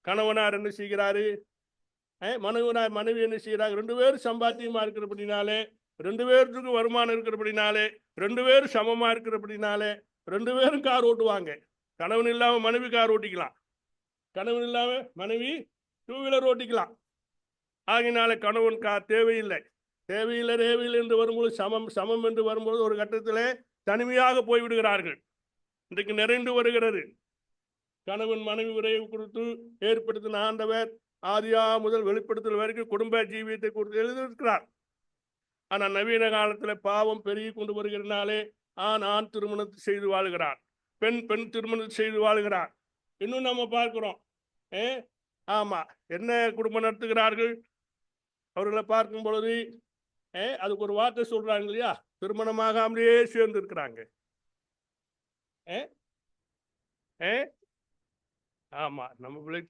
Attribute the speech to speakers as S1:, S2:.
S1: கணவனார் என்ன செய்கிறாரு, மனைவனார் மனைவி என்ன செய்கிறாங்க, 2 பேரும் சம்பாத்தியமா இருக்கிறபடினாலே, 2 பேர்த்துக்கும் வருமானம் இருக்கிறபடினாலே, 2 பேரும் சமமா இருக்கிறபடினாலே 2 பேரும் கார் ஓட்டுவாங்க. கணவன் இல்லாம மனைவி கார் ஓட்டிக்கலாம், கணவன் இல்லாம மனைவி 2 வீலர் ஓட்டிக்கலாம். ஆகினால கணவன் கார் தேவையில்லை. தேவையில்லை என்று வரும்போது, சமம் சமம் என்று வரும்போது ஒரு கட்டத்தில் தனிமையாக போய்விடுகிறார்கள். இன்றைக்கு நிறைந்து வருகிறது. கணவன் மனைவி உறவு குறித்து ஏற்படுத்தின ஆண்டவர் ஆதியா முதல் வெளிப்படுத்தல் வரைக்கும் குடும்ப ஜீவியத்தை குறித்து எழுதியிருக்கிறார். ஆனால் நவீன காலத்தில் பாவம் பெருகி கொண்டு வருகிறனாலே ஆண் திருமணத்தை செய்து வாழ்கிறார், பெண் திருமணத்தை செய்து வாழ்கிறார். இன்னும் நம்ம பார்க்கிறோம். ஆமா, என்ன குடும்பம் நடத்துகிறார்கள் அவர்களை பார்க்கும் பொழுது அதுக்கு ஒரு வார்த்தை சொல்றாங்க இல்லையா, திருமணமாகாமலே சேர்ந்து இருக்கிறாங்க. ஆமா, நம்ம